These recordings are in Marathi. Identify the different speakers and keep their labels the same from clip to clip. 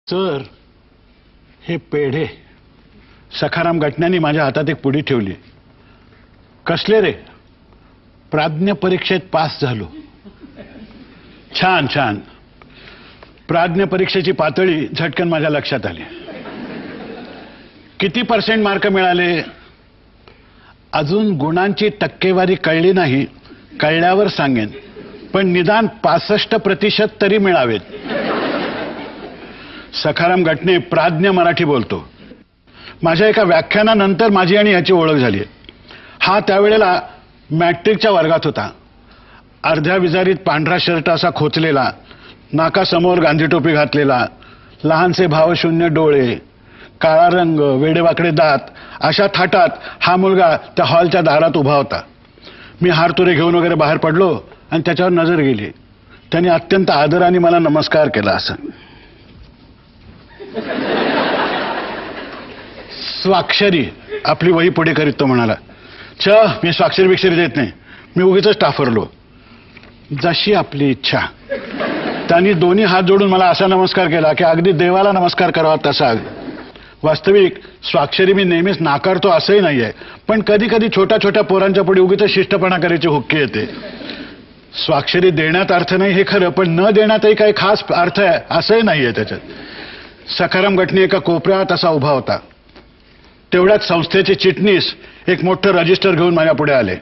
Speaker 1: सर, हे पेढे सखाराम गटण्याने माझ्या हातात एक पुडी ठेवली. कसले रे? प्राज्ञ परीक्षेत पास झालो. छान छान. प्राज्ञ परीक्षेची पातळी झटकन माझ्या लक्षात आली. किती % मार्क मिळाले? अजून गुणांची टक्केवारी कळली नाही, कळल्यावर सांगेन. पण निदान 65% तरी मिळावेत. सखाराम गटणे प्राज्ञ मराठी बोलतो. माझ्या एका व्याख्यानानंतर माझी आणि याची ओळख झाली. हा त्यावेळेला मॅट्रिकच्या वर्गात होता. अर्ध्या विजारीत पांढरा शर्ट असा खोचलेला, नाकासमोर गांधी टोपी घातलेला, लहानसे भावशून्य डोळे, काळा रंग, वेडेवाकडे दात, अशा थाटात हा मुलगा त्या हॉलच्या दारात उभा होता. मी हारतुरे घेऊन वगैरे बाहेर पडलो आणि त्याच्यावर नजर गेली. त्याने अत्यंत आदराने मला नमस्कार केला. असं स्वाक्षरी आपली वही पुढे करीत तो म्हणाला, मी स्वाक्षरी बिक्षरी देत नाही. मी उगीच टाफरलो. जशी आपली इच्छा. त्यांनी दोन्ही हात जोडून मला असा नमस्कार केला की अगदी देवाला नमस्कार करावा तसा. वास्तविक स्वाक्षरी मी नेहमीच नाकारतो असंही नाहीये, पण कधी कधी छोट्या छोट्या पोरांच्या पुढे उगीच शिष्टपणा करायची हुक्की येते. स्वाक्षरी देण्यात अर्थ नाही हे खरं, पण न देण्यातही काही खास अर्थ आहे असंही नाहीये त्याच्यात. सखाराम गटणे एका कोपऱ्यात असा उभा होता. तेवढ्यात संस्थेचे चिटणीस एक मोठं रजिस्टर घेऊन माझ्या पुढे आले.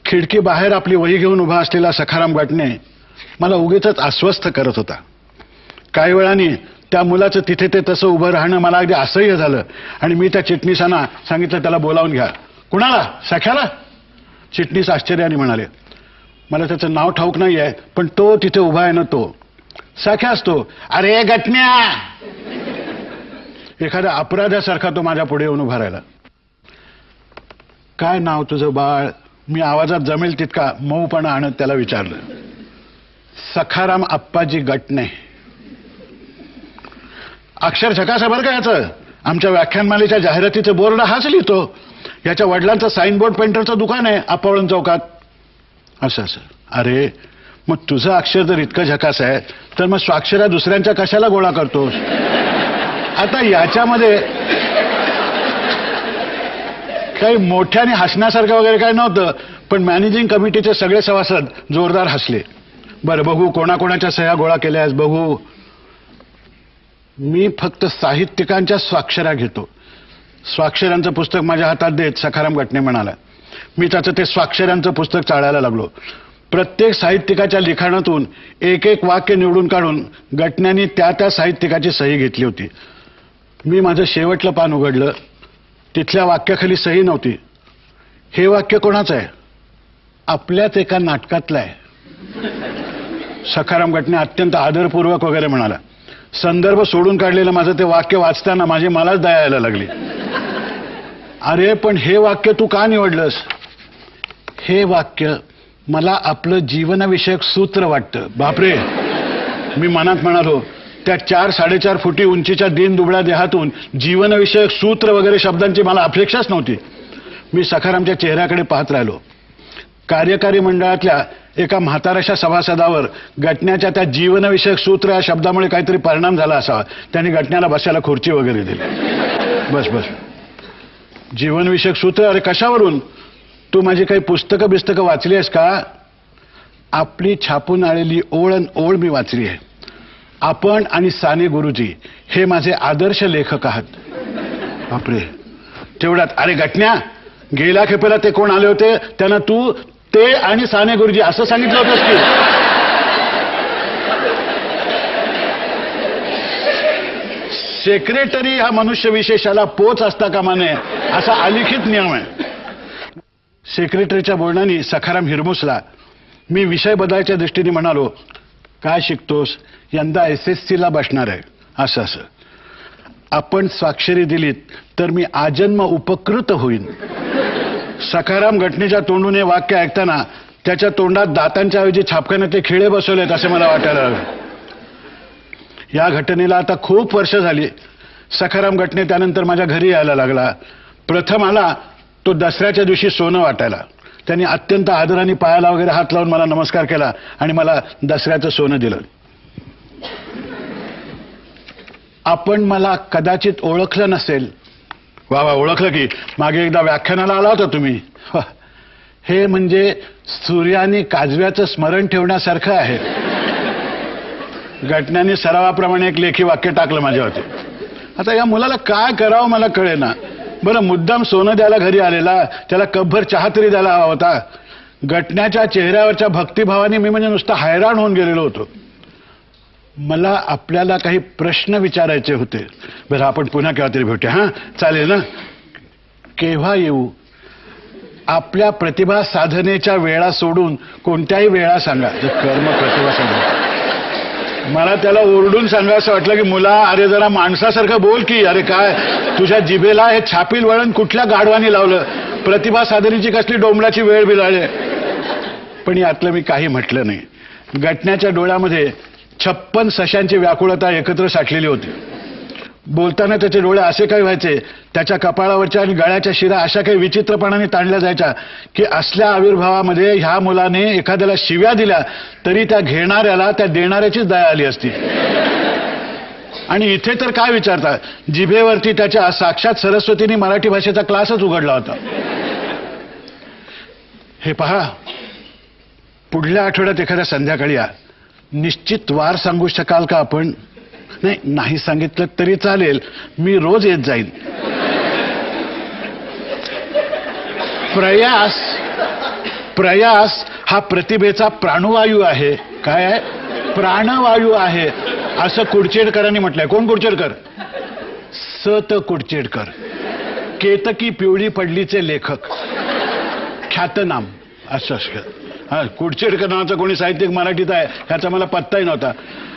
Speaker 1: खिडकी बाहेर आपली वही घेऊन उभा असलेला सखाराम गटणे मला उगीच अस्वस्थ करत होता. काही वेळाने त्या मुलाचं तिथे ते तसं उभं राहणं मला अगदी असह्य झालं आणि मी त्या चिटणीसांना सांगितलं, त्याला बोलावून घ्या. कुणाला? सख्याला? चिटणीस आश्चर्याने म्हणाले, मला त्याचं नाव ठाऊक नाही आहे, पण तो तिथे उभा आहे ना, तो सख्या असतो. अरे गटण्या! एखाद्या अपराध्यासारखा तो माझ्या पुढे येऊन उभा राहिला. काय नाव तुझं बाळ? मी आवाजात जमेल तितका मऊपणा आणत त्याला विचारलं. सखाराम अप्पाजी गटणे. अक्षर झकास बरं का याचं. आमच्या व्याख्यानमालेच्या जाहिरातीचे बोर्ड हाच लिहितो. याच्या वडिलांचं साईनबोर्ड पेंटरचं दुकान आहे आप्पावळण चौकात. असं असं. अरे मग तुझं अक्षर जर इतकं झकास आहे तर मग स्वाक्षऱ्या दुसऱ्यांच्या कशाला गोळा करतोस? आता याच्यामध्ये काही मोठ्याने हसण्यासारखं वगैरे काय नव्हतं, पण मॅनेजिंग कमिटीचे सगळे सभासद जोरदार हसले. बरं बघू कोणाकोणाच्या सह्या गोळा केल्या आहेस बघू. मी फक्त साहित्यिकांच्या स्वाक्षऱ्या घेतो. स्वाक्षऱ्यांचं पुस्तक माझ्या हातात देत सखाराम गटणे म्हणाला. मी त्याचं ते स्वाक्षऱ्यांचं पुस्तक चाळायला लागलो. प्रत्येक साहित्यिकाच्या लिखाणातून एक एक वाक्य निवडून काढून गटण्याने त्या त्या साहित्यिकाची सही घेतली होती. मी माझं शेवटलं पान उघडलं. तिथल्या वाक्याखाली सही नव्हती. हे वाक्य कोणाचं आहे? आपल्याच एका नाटकातलं आहे. सखाराम गटणे अत्यंत आदरपूर्वक वगैरे म्हणाला. संदर्भ सोडून काढलेलं माझं ते वाक्य वाचताना माझी मलाच दया यायला लागली. अरे पण हे वाक्य तू का निवडलंस? हे वाक्य मला आपलं जीवनविषयक सूत्र वाटतं. बापरे, मी मनात म्हणालो, त्या 4-4.5 फुटी उंचीच्या दीन दुबळ्या देहातून जीवनविषयक सूत्र वगैरे शब्दांची मला अपेक्षाच नव्हती. मी सखारामच्या चेहऱ्याकडे पाहत राहिलो. कार्यकारी मंडळातल्या एका म्हाताऱ्याच्या सभासदावर गटण्याच्या त्या जीवनविषयक सूत्र या शब्दामुळे काहीतरी परिणाम झाला असावा. त्यांनी गटण्याला बसायला खुर्ची वगैरे दिली. बस बस. जीवनविषयक सूत्र? अरे कशावरून? तू माझी काही पुस्तकं बिस्तकं वाचली आहेस का? आपली छापून आलेली ओळ ओळ मी वाचली आहे. आपण आणि साने गुरुजी हे माझे आदर्श लेखक आहात. बापरे. तेवढ्यात अरे गटण्या, गेल्या खेपेला ते कोण आले होते त्यांना तू ते आणि साने गुरुजी असं सांगितलं होतंस की? सेक्रेटरी हा मनुष्य विशेषाला पोच असता कामा नये असा अलिखित नियम आहे. सेक्रेटरीच्या बोलण्याने सखाराम हिरमुसला. मी विषय बदलायच्या दृष्टीने म्हणालो, काय शिकतोस? यंदा SSC ला बसणार आहे. असं असं. आपण स्वाक्षरी दिलीत तर मी आजन्म उपकृत होईन. सखाराम गटणेच्या तोंडून हे वाक्य ऐकताना त्याच्या तोंडात दातांच्या ऐवजी छापखान्याचे खिळे बसवलेत असे मला वाटायला लागले. या घटनेला आता खूप वर्ष झाली. सखाराम गटणे त्यानंतर माझ्या घरी यायला लागला. प्रथम आला तो दसऱ्याच्या दिवशी सोनं वाटायला. त्यांनी अत्यंत आदराने पायाला वगैरे हात लावून मला नमस्कार केला आणि मला दसऱ्याचं सोनं दिलं. आपण मला कदाचित ओळखलं नसेल. वा वा, ओळखलं की मागे एकदा व्याख्यानाला आला होता तुम्ही. हे म्हणजे सूर्याने काजव्याचं स्मरण ठेवण्यासारखं आहे. घटनांनी सरावाप्रमाणे एक लेखी वाक्य टाकलं माझ्यावरती. आता या मुलाला काय करावं मला कळेना. बरं, मुद्दाम सोनं द्यायला घरी आलेला, त्याला कपभर चहा तरी द्यायला हवा होता. घटण्याच्या चेहऱ्यावरच्या भक्तिभावाने मी म्हणजे नुसता हैराण होऊन गेलेलो होतो. मला आपल्याला काही प्रश्न विचारायचे होते. बरं, आपण पुन्हा केव्हा तरी भेटूया. हां, चालेल ना? केव्हा येऊ? आपल्या प्रतिभा साधनेच्या वेळा सोडून कोणत्याही वेळा सांगा. कर्म प्रतिभा साधने. मला त्याला ओरडून सांगायचं वाटलं की मुला, अरे जरा माणसासारखं बोल की. अरे काय तुझ्या जिभेला हे छापील वळण कुठल्या गाढवानी लावलं? प्रतिभा साधनेची कसली डोंबलाची वेळ बिलाळे. पण यातलं मी काही म्हटलं नाही. घटण्याच्या डोळ्यामध्ये 56 सशांची व्याकुळता एकत्र साठलेली होती. बोलताना त्याचे डोळे असे काही व्हायचे, त्याच्या कपाळावरच्या आणि गळ्याच्या शिरा अशा काही विचित्रपणाने ताणल्या जायच्या की असल्या आविर्भावामध्ये ह्या मुलाने एखाद्याला शिव्या दिल्या तरी त्या घेणाऱ्याला त्या देणाऱ्याचीच दया आली असती. आणि इथे तर काय विचारता, जिभेवरती त्याच्या साक्षात सरस्वतीने मराठी भाषेचा क्लासच उघडला होता. हे पहा, पुढल्या आठवड्यात एखाद्या संध्याकाळी या. निश्चित वार सांगू शकाल का आपण? नाही सांगितलं तरी चालेल, मी रोज येत जाईन. प्रयास हा प्रतिभेचा प्राणवायू आहे. काय आहे? प्राणवायू आहे असं कुडचेडकरांनी म्हटलंय. कोण कुडचेडकर? सत कुडचेडकर, केतकी पिवळी पडलीचे लेखक, ख्यातनाम असं. हा, कुडचेडकर नावाचं कोणी साहित्यिक मराठीत आहे ह्याचा मला पत्ताही नव्हता.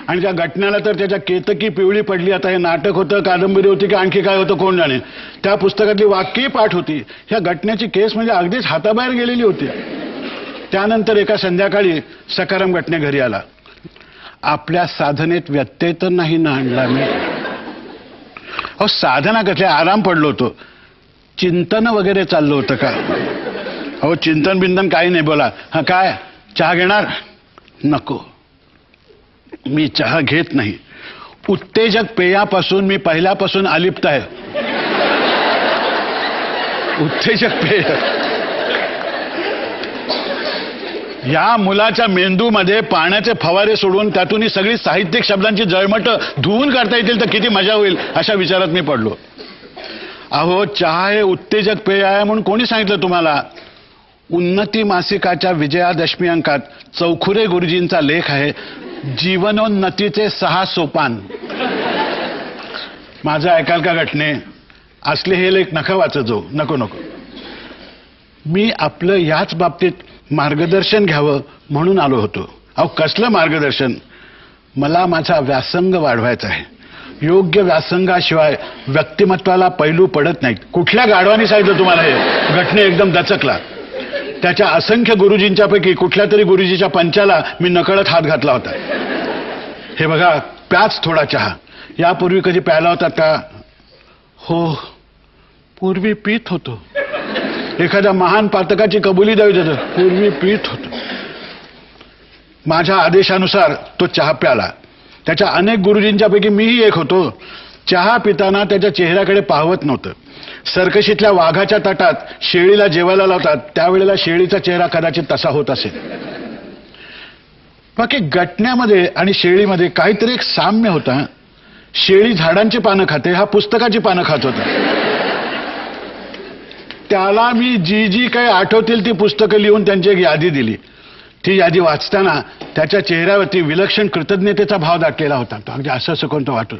Speaker 1: आणि त्या घटनेला तर त्याच्या केतकी पिवळी पडली. आता हे नाटक होतं, कादंबरी होती की आणखी काय होतं कोण जाणे. त्या पुस्तकातली वाक्यही पाठ होती. ह्या घटनेची केस म्हणजे अगदीच हाताबाहेर गेलेली होती. त्यानंतर एका संध्याकाळी सकाराम घटने घरी आला. आपल्या साधनेत व्यत्यय तर नाही ना आणला मी? अहो, साधना कसल्या, आराम पडलो होतो. चिंतन वगैरे चाललं होतं का? अहो, चिंतन बिंतन काही नाही. बोला. हा, काय चहा घेणार? नको, मी चहा घेत नाही. उत्तेजक पेयापासून मी पहिल्यापासून अलिप्त आहे. उत्तेजक पेय. या मुलाच्या मेंदूमध्ये पाण्याचे फवारे सोडून त्यातून ही सगळी साहित्यिक शब्दांची जळमट धुवून काढता येतील तर किती मजा होईल अशा विचारात मी पडलो. अहो, चहा हे उत्तेजक पेय आहे म्हणून कोणी सांगितलं तुम्हाला? उन्नती मासिकाच्या विजयादशमी अंकात चौखुरे गुरुजींचा लेख आहे, जीवनोन्नतीचे 6 सोपान. माझं ऐकाल का घटने? असले हे लेख नका वाचत जाऊ. नको. मी आपलं याच बाबतीत मार्गदर्शन घ्यावं म्हणून आलो होतो. अहो, कसलं मार्गदर्शन? मला माझा व्यासंग वाढवायचा आहे. योग्य व्यासंगाशिवाय व्यक्तिमत्वाला पैलू पडत नाहीत. कुठल्या गाढवानी सांगितलं तुम्हाला हे? घटने एकदम दचकला. त्याच्या असंख्य गुरुजींच्या पैकी कुठल्या तरी गुरुजीच्या पंचाला मी नकळत हात घातला होता. हे बघा, प्याच थोडा चहा. यापूर्वी कधी प्यायला होता का? हो, पूर्वी पीत होतो. एखाद्या महान पातकाची कबुली द्यावी त्याचं. पूर्वी पीत होतो. माझ्या आदेशानुसार तो चहा प्याला. त्याच्या अनेक गुरुजींच्या पैकी मीही एक होतो. चहा पिताना त्याच्या चेहऱ्याकडे पाहवत नव्हतं. सर्कशीतल्या वाघाच्या ताटात शेळीला जेवायला लावतात त्यावेळेला शेळीचा चेहरा कदाचित तसा होत असेल. बाकी घटण्यामध्ये आणि शेळीमध्ये काहीतरी एक साम्य होता. शेळी झाडांची पानं खाते, हा पुस्तकाची पानं खात होता. त्याला मी जी काही आठवतील ती पुस्तकं लिहून त्यांची एक यादी दिली. ती यादी वाचताना त्याच्या चेहऱ्यावरती विलक्षण कृतज्ञतेचा भाव दाटलेला होता. तो अगदी असं कोणतं वाटत.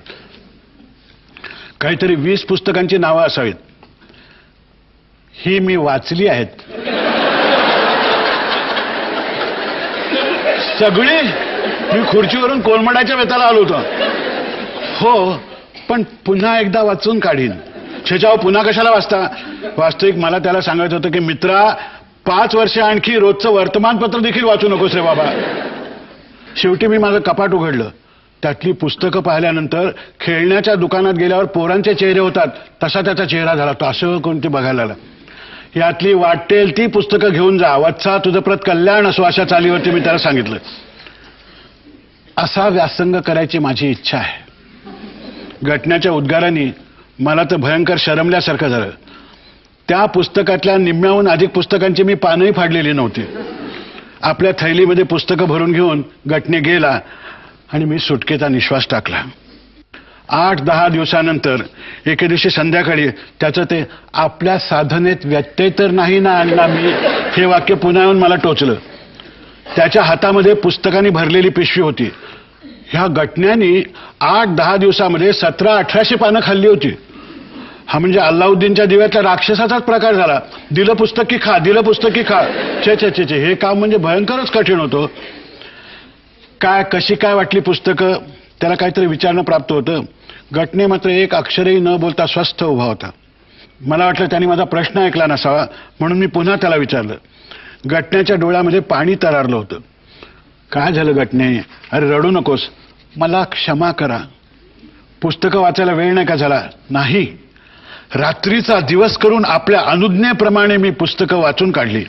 Speaker 1: काहीतरी 20 पुस्तकांची नावं असावीत. ही मी वाचली आहेत सगळी. मी खुर्चीवरून कोलमडाच्या वेताला आलो होतो. हो, पण पुन्हा एकदा वाचून काढीन. छेचाव, पुन्हा कशाला वाचता? वास्तविक मला त्याला सांगायचं होतं की मित्रा, 5 वर्ष आणखी रोजचं वर्तमानपत्र देखील वाचू नकोस रे बाबा. शेवटी मी माझं कपाट उघडलं. त्यातली पुस्तकं पाहिल्यानंतर खेळण्याच्या दुकानात गेल्यावर पोरांचे चेहरे होतात तसा त्याचा चेहरा झाला. तो असं कोणती बघायला आला. यातली वाटेल ती पुस्तकं घेऊन जा. वत्सा, तुझं प्रत कल्याण असो अशा चालीवरती मी त्याला सांगितलं. असा व्यासंग करायची माझी इच्छा आहे. घटनेच्या उद्गारांनी मला तर भयंकर शरमल्यासारखं झालं. त्या पुस्तकातल्या निम्म्याहून अधिक पुस्तकांची मी पानंही फाडलेली नव्हती. आपल्या थैलीमध्ये पुस्तकं भरून घेऊन घटने गेला आणि मी सुटकेचा निश्वास टाकला. 8-10 दिवसानंतर एके दिवशी संध्याकाळी त्याचं ते आपल्या साधनेत व्यत्यय तर नाही ना अण्णा मी हे वाक्य पुन्हा येऊन मला टोचलं. त्याच्या हातामध्ये पुस्तकांनी भरलेली पिशवी होती. ह्या घटनेनी 8-10 दिवसामध्ये 1700-1800 पानं खाल्ली होती. हा म्हणजे अल्लाउद्दीनच्या दिव्यातल्या राक्षसाचाच प्रकार झाला. दिलं पुस्तक की खा, दिलं पुस्तक की खा. छे छे छे छे, हे काम म्हणजे भयंकरच कठीण होतं. काय कशी काय वाटली पुस्तकं त्याला काहीतरी विचारणं प्राप्त होतं. घटने मात्र एक अक्षरही न बोलता स्वस्थ उभा होता. मला वाटलं त्याने माझा प्रश्न ऐकला नसावा म्हणून मी पुन्हा त्याला विचारलं. घटनेच्या डोळ्यामध्ये पाणी तरारलं होतं. काय झालं घटने? अरे रडू नकोस, मला क्षमा करा. पुस्तकं वाचायला वेळ नाही का झाला? नाही, रात्रीचा दिवस करून आपल्या अनुज्ञेप्रमाणे मी पुस्तकं वाचून काढली.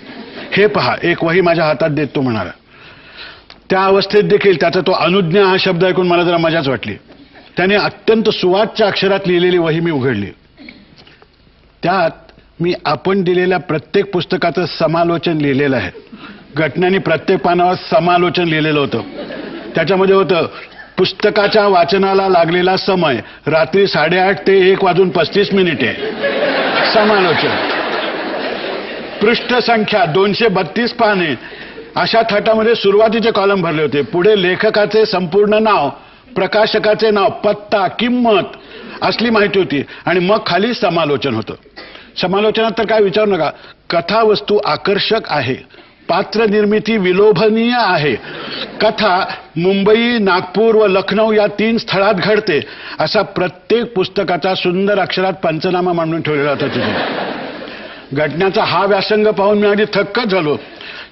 Speaker 1: हे पहा, एक वही माझ्या हातात देत तो म्हणाला. त्या अवस्थेत देखील त्याचा तो अनुज्ञा हा शब्द ऐकून मला जरा मजाच वाटली. त्याने अत्यंत सुवाच्य अक्षरात लिहिलेली वही मी उघडली. त्यात मी आपण दिलेल्या प्रत्येक पुस्तकाचं समालोचन लिहिलेलं आहे. घटनांनी प्रत्येक पानावर समालोचन लिहिलेलं होतं. त्याच्यामध्ये होतं पुस्तकाच्या वाचनाला लागलेला समय रात्री 8:30 ते 1:35 समालोचन. पृष्ठसंख्या 232 पाने. अशा थाटामध्ये सुरुवातीचे कॉलम भरले होते. पुढे लेखकाचे संपूर्ण नाव, प्रकाशकाचे नाव, पत्ता, किंमत असली माहिती होती आणि मग खाली समालोचन होतं. समालोचनात तर काय विचारू नका. कथावस्तू आकर्षक आहे, पात्र निर्मिती विलोभनीय आहे, कथा मुंबई, नागपूर व लखनौ या 3 स्थळात घडते असा प्रत्येक पुस्तकाचा सुंदर अक्षरात पंचनामा मांडून ठेवलेला होता तिथे. घटनेचा हा व्यासंग पाहून मी अगदी थक्कच झालो.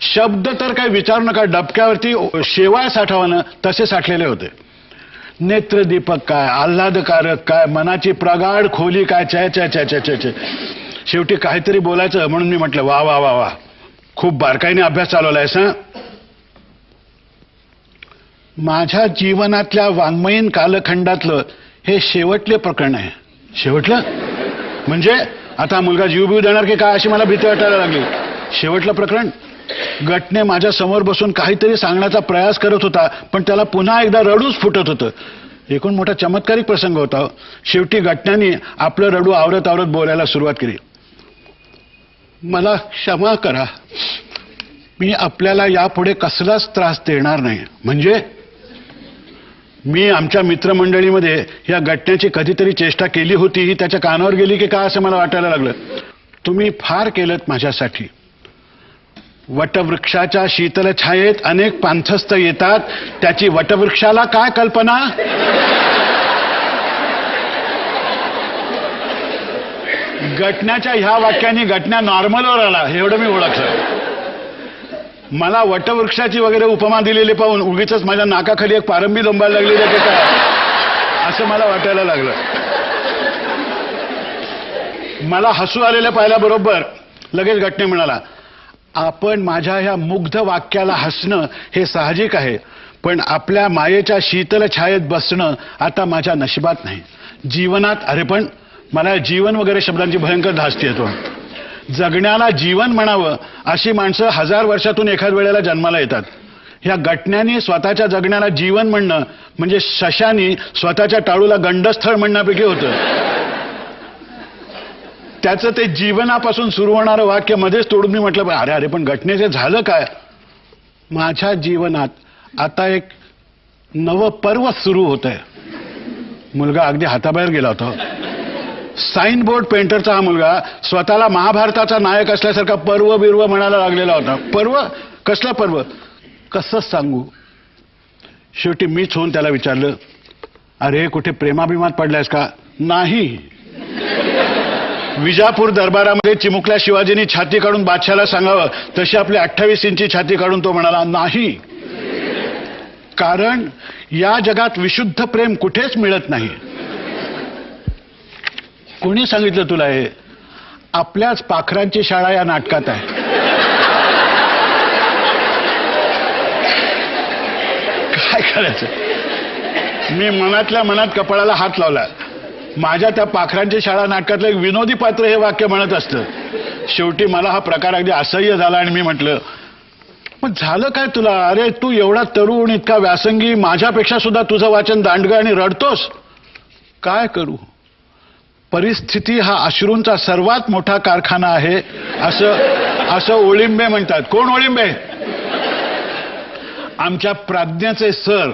Speaker 1: शब्द तर काही विचारू नका, डबक्यावरती शेवाळ साठवानं तसे साठलेले होते. नेत्रदीपक काय, आल्हादकारक काय, मनाची प्रगाढ खोली काय, चे चे चे चे चे चे. शेवटी काहीतरी बोलायचं म्हणून मी म्हटलं, वा वा वा वा, खूप बारकाईने अभ्यास चालवलायस हं. माझ्या जीवनातल्या वाङ्मयीन कालखंडातलं हे शेवटले प्रकरण आहे. शेवटलं म्हणजे आता मुलगा जीव देणार की काय अशी मला भीती वाटायला लागली. शेवटलं प्रकरण. घटने माझ्या समोर बसून काहीतरी सांगण्याचा प्रयास करत होता पण त्याला पुन्हा एकदा रडूच फुटत होतं. एकूण मोठा चमत्कारिक प्रसंग होता. शेवटी घटनांनी आपलं रडू आवरत आवरत बोलायला सुरुवात केली. मला क्षमा करा, मी आपल्याला यापुढे कसलाच त्रास देणार नाही. म्हणजे मी आमच्या मित्रमंडळीमध्ये या घटनेची कधीतरी चेष्टा केली होती, ही त्याच्या कानावर गेली की काय असं मला वाटायला लागलं. तुम्ही फार केलंत माझ्यासाठी. वटवृक्षाच्या शीतल छायेत अनेक पांथस्थ येतात, त्याची वटवृक्षाला काय कल्पना. घटनाच्या ह्या वाक्याने घटना नॉर्मलवर आला एवढं मी ओळखलं. मला वटवृक्षाची वगैरे उपमा दिलेली पाहून उगीच माझ्या नाकाखाली एक पारंबी लोंबायला लागलेली आहे काय असं मला वाटायला लागलं. मला हसू आलेल्या पाहिल्याबरोबर लगेच घटने म्हणाला, आपण माझ्या ह्या मुग्ध वाक्याला हसणं हे साहजिक आहे, पण आपल्या मायेच्या शीतल छायेत बसणं आता माझ्या नशिबात नाही. जीवनात, अरे पण मला जीवन वगैरे शब्दांची भयंकर धास्ती येतो. जगण्याला जीवन म्हणावं अशी माणसं 1000 वर्षातून एखाद वेळेला जन्माला येतात. ह्या घटनांनी स्वतःच्या जगण्याला जीवन म्हणणं म्हणजे शशानी स्वतःच्या टाळूला गंडस्थळ म्हणण्यापैकी होतं. त्याचं ते जीवनापासून सुरू होणारं वाक्य मध्येच तोडून मी म्हटलं, अरे अरे पण घटनेचे झालं काय. माझ्या जीवनात आता एक नवं पर्व सुरू होत आहे. मुलगा अगदी हाताबाहेर गेला होता. साईन बोर्ड पेंटरचा हा मुलगा स्वतःला महाभारताचा नायक असल्यासारखा पर्व बिर्व म्हणायला लागलेला होता. पर्व? कसला पर्व? कसं सांगू. शेवटी मीच होऊन त्याला विचारलं, अरे कुठे प्रेमाभिमात पडलायस का. नाही. विजापूर दरबारामध्ये चिमुकल्या शिवाजींनी छाती काढून बादशाला सांगावं तशी आपली 28 इंची छाती काढून तो म्हणाला नाही. कारण या जगात विशुद्ध प्रेम कुठेच मिळत नाही. कोणी सांगितलं तुला हे? आपल्याच पाखरांची शाळा या नाटकात आहे. काय करायचं. मी मनातल्या मनात कपाळाला हात लावला. माझ्या त्या पाखरांची शाळा नाटकातलं एक विनोदी पात्र हे वाक्य म्हणत असतं. शेवटी मला हा प्रकार अगदी असह्य झाला आणि मी म्हटलं, मग झालं काय तुला? अरे तू एवढा तरुण, इतका व्यासंगी, माझ्यापेक्षा सुद्धा तुझं वाचन दांडगं आणि रडतोस. काय करू? परिस्थिती हा अश्रूंचा सर्वात मोठा कारखाना आहे असं ओळिंबे म्हणतात. कोण ओळिंबे? आमच्या प्राज्ञाचे सर.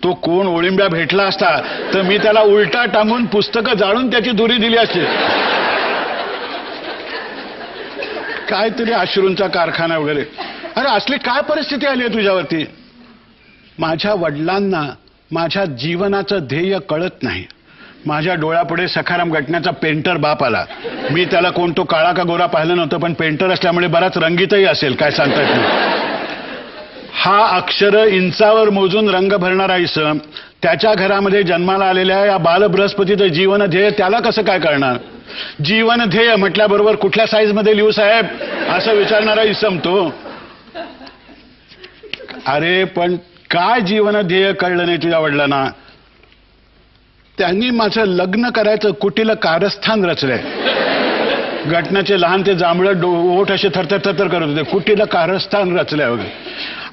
Speaker 1: तो कोण ओळिंब्या भेटला असता तर मी त्याला उलटा टांगून पुस्तकं जाळून त्याची दुरी दिली असती. काहीतरी अश्रूंचा कारखाना वगैरे. अरे असली काय परिस्थिती आली आहे तुझ्यावरती? माझ्या वडिलांना माझ्या जीवनाचं ध्येय कळत नाही. माझ्या डोळ्यापुढे सखाराम गटण्याचा पेंटर बाप आला. मी त्याला कोण तो काळा का गोरा पाहिलं नव्हतं, पण पेंटर असल्यामुळे बराच रंगीतही असेल, काय सांगता येत नाही. हा अक्षर इंचावर मोजून रंग भरणारा इसम त्याच्या घरामध्ये जन्माला आलेल्या या बाल बृहस्पतीचं जीवन ध्येय त्याला कसं काय कळणार? जीवन ध्येय म्हटल्याबरोबर कुठल्या साईज मध्ये लिहू साहेब असं विचारणारा इसम तो. अरे पण काय जीवन ध्येय कळलं नाही तुझ्या वडिलांना? त्यांनी माझं लग्न करायचं कुटीलं कारस्थान रचलंय. घटनाचे लहान ते जांभळं ओठ असे थरथर थरथर करत होते. कुटीलं कारस्थान रचलंय वगैरे.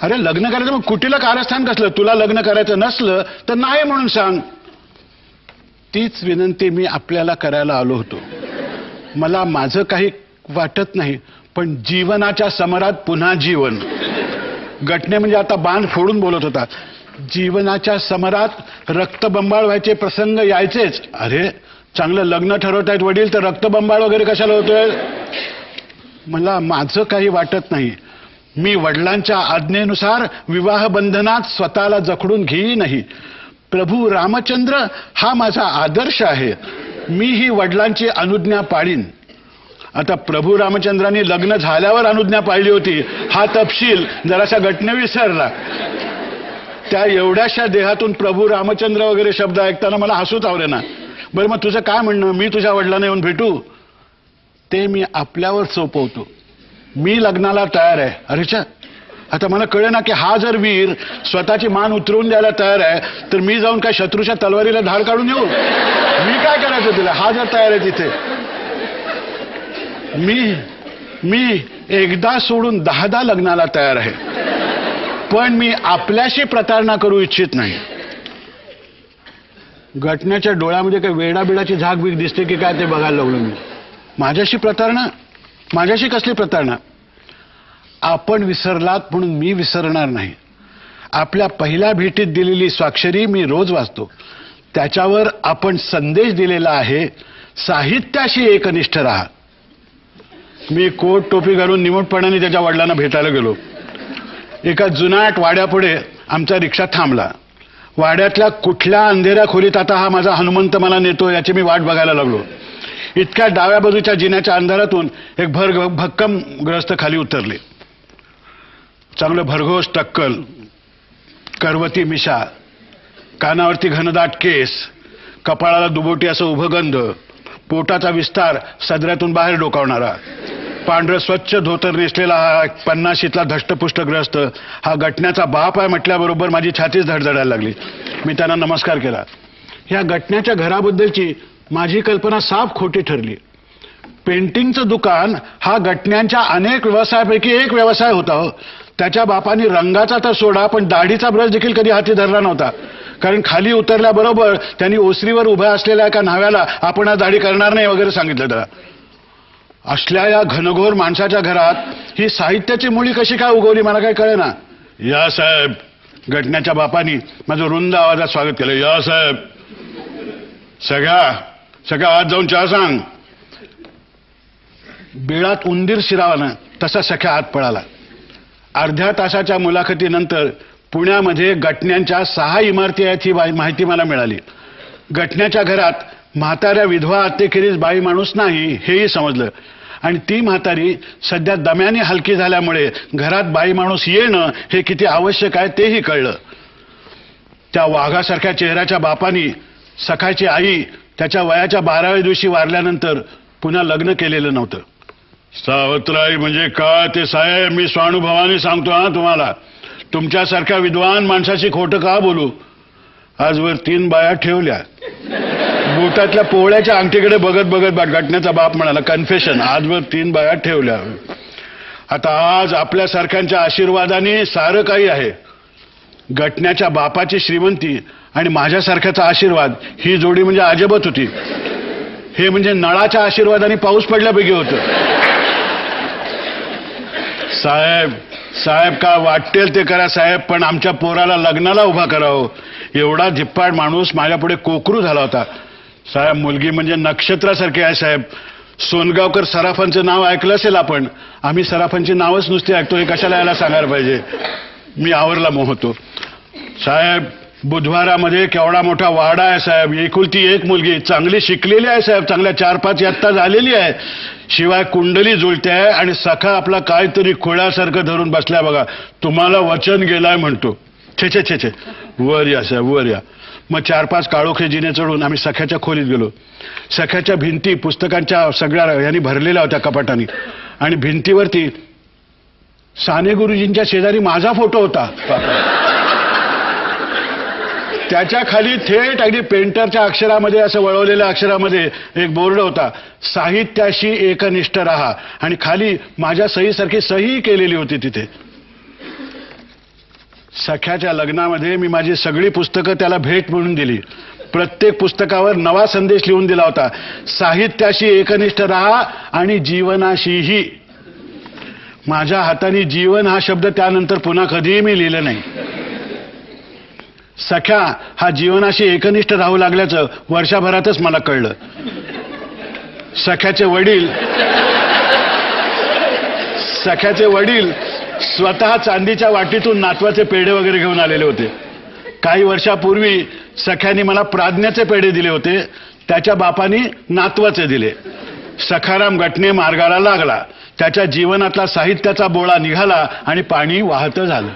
Speaker 1: अरे लग्न करायचं मग कुटीलं कारस्थान कसलं? तुला लग्न करायचं नसलं तर नाही म्हणून सांग. तीच विनंती मी आपल्याला करायला आलो होतो. मला माझं काही वाटत नाही, पण जीवनाच्या समरात पुन्हा जीवन. घटने म्हणजे आता बाण फोडून बोलत होता. जीवनाच्या समरात रक्तबंबाळ व्हायचे प्रसंग यायचेच. अरे चांगलं लग्न ठरवतायत वडील तर रक्तबंबाळ वगैरे कशाला होतोय? मला माझं काही वाटत नाही. मी वडिलांच्या आज्ञेनुसार विवाह बंधनात स्वतःला जखडून घेईनही. प्रभू रामचंद्र हा माझा आदर्श आहे. मी ही वडिलांची अनुज्ञा पाळीन. आता प्रभू रामचंद्रांनी लग्न झाल्यावर अनुज्ञा पाळली होती हा तपशील जरासा घटने विसरला. त्या एवढ्याशा देहातून प्रभू रामचंद्र वगैरे शब्द ऐकताना मला हसूच आवरेना. बरं मग तुझं काय म्हणणं? मी तुझ्या वडिलांना येऊन भेटू? ते मी आपल्यावर सोपवतो. मी लग्नाला तयार आहे. अरेच्या आता मला कळे ना की हा जर वीर स्वतःची मान उतरवून द्यायला तयार आहे तर मी जाऊन काय शत्रूच्या तलवारीला धार काढून येऊ? मी काय करायचं तिला? हा जर तयार आहे तिथे. मी एकदा सोडून 10दा लग्नाला तयार आहे, पण मी आपल्याशी प्रतारणा करू इच्छित नाही. घटनेच्या डोळ्यामध्ये काही वेडाबिडाची झाक बीक दिसते की काय ते बघायला लागलो मी. माझ्याशी प्रतारणा? माझ्याशी कसली प्रतारणा? आपण विसरलात म्हणून मी विसरणार नाही. आपल्या पहिल्या भेटीत दिलेली स्वाक्षरी मी रोज वाचतो. त्याच्यावर आपण संदेश दिलेला आहे, साहित्याशी एकनिष्ठ राहा. मी कोट टोपी घालून निमूटपणाने त्याच्या वडिलांना भेटायला गेलो. एका जुनाट वाड्यापुढे आमचा रिक्षा थांबला. वाड्यातल्या कुठल्या अंधेऱ्या खोलीत आता हा माझा हनुमंत मला नेतो याची मी वाट बघायला लागलो. इतक्या डाव्या बाजूच्या जिन्याच्या अंधारातून एक भक्कम ग्रस्त खाली उतरले. चांगलं भरघोस टक्कल, करवती मिशा, कानावरती घनदाट केस, कपाळाला दुबोटी असं उभं गंध, पोटाचा विस्तार सदऱ्यातून बाहेर डोकावणारा, पांढरं स्वच्छ धोतर नेसलेला हा 50शीतला धष्टपुष्ट ग्रस्त हा घटण्याचा बाप आहे म्हटल्याबरोबर माझी छातीच धडधडायला लागली. मी त्यांना नमस्कार केला. ह्या घटण्याच्या घराबद्दलची माझी कल्पना साफ खोटी ठरली. पेंटिंगचं दुकान हा घटनांच्या अनेक व्यवसायापैकी एक व्यवसाय होता हो. त्याच्या बापाने रंगाचा तर सोडा पण दाढीचा ब्रश देखील कधी हाती धरला नव्हता. कारण खाली उतरल्याबरोबर त्यांनी ओसरीवर उभ्या असलेल्या एका न्हाव्याला आपण आज दाढी करणार नाही वगैरे सांगितलं त्याला. असल्या या घनघोर माणसाच्या घरात ही साहित्याची मुळी कशी काय उगवली मला काही कळेना. या साहेब, घटण्याच्या बापानी माझं रुंद आवाजात स्वागत केलं. या साहेब, सगळ्या आत जाऊन चहा सांग. बिळात उंदीर शिरावानं तसा सख्या आत पळाला. अर्ध्या तासाच्या मुलाखतीनंतर पुण्यामध्ये घटण्यांच्या 6 इमारती आहेत ही माहिती मला मिळाली. घटण्याच्या घरात म्हाताऱ्या विधवा अत्तेखेरीज बाई माणूस नाही हेही समजलं. आणि ती म्हातारी सध्या दम्याने हलकी झाल्यामुळे घरात बाई माणूस येणं हे किती आवश्यक आहे तेही कळलं. त्या वाघासारख्या चेहऱ्याच्या बापानी सखाची आई त्याच्या वयाच्या 12व्या दिवशी वारल्यानंतर पुन्हा लग्न केलेलं नव्हतं. सावत्राई म्हणजे काय ते साहेब मी स्वानुभवाने सांगतो हा तुम्हाला. तुमच्यासारख्या विद्वान माणसाची खोटं का बोलू. आजवर 3 बाया ठेवल्या. बोटातल्या पोळ्याच्या अंगठीकडे बघत बघत घटनेचा बाप म्हणाला, कन्फेशन, आजवर 3 बाया ठेवल्या. आता आज आपल्यासारख्यांच्या आशीर्वादाने सारं काही आहे. घटण्याच्या बापाची श्रीमंती आणि माझ्यासारख्याचा आशीर्वाद, ही जोडी म्हणजे अजबच होती. हे म्हणजे नळाच्या आशीर्वादाने पाऊस पडल्यापैकी होतं. साहेब साहेब का वाटेल ते करा साहेब, पण आमच्या पोराला लग्नाला उभा करावं. एवढा धिप्पाड माणूस माझ्यापुढे कोकरू झाला होता. साहेब मुलगी म्हणजे नक्षत्रासारखी आहे साहेब. सोनगावकर सराफांचं नाव ऐकलं असेल आपण. आम्ही सराफांची नावच नुसती ऐकतो, हे कशाला याला सांगायला पाहिजे. मी आवरला मोहतो. साहेब बुधवारामध्ये केवढा मोठा वाडा आहे साहेब. एकुलती एक मुलगी, चांगली शिकलेली आहे साहेब, चांगल्या 4-5 इयत्ता झालेली आहे. शिवाय कुंडली जुळते आहे आणि सखा आपला काहीतरी खोळ्यासारखं धरून बसलाय बघा. तुम्हाला वचन गेलाय म्हणतो. छे छे छे छे, वर या साहेब वर या. मग 4-5 काळोखे जिने चढून आम्ही सख्याच्या खोलीत गेलो. सख्याच्या भिंती पुस्तकांच्या सगळ्या यांनी भरलेल्या होत्या कपाटांनी, आणि भिंतीवरती साने गुरुजींच्या शेजारी माझा फोटो होता. त्याच्या खाली थेट अगदी पेंटरच्या अक्षरामध्ये, असं वळवलेल्या अक्षरामध्ये एक बोर्ड होता, साहित्याशी एकनिष्ठ राहा, आणि खाली माझ्या सहीसारखी सही केलेली होती तिथे. सख्याच्या लग्नामध्ये मी माझी सगळी पुस्तकं त्याला भेट म्हणून दिली. प्रत्येक पुस्तकावर नवा संदेश लिहून दिला होता, साहित्याशी एकनिष्ठ राहा आणि जीवनाशीही. माझ्या हाताने जीवन हा शब्द त्यानंतर पुन्हा कधीही मी लिहिलं नाही. सख्या हा जीवनाशी एकनिष्ठ राहू लागल्याचं वर्षभरातच मला कळलं. सख्याचे वडील स्वतः चांदीच्या वाटीतून नातवाचे पेढे वगैरे घेऊन आलेले होते. काही वर्षापूर्वी सख्याने मला प्राज्ञाचे पेढे दिले होते, त्याच्या बापानी नातवाचे दिले. सखाराम घटने मार्गाला लागला. त्याच्या जीवनातला साहित्याचा बोळा निघाला आणि पाणी वाहतं झालं.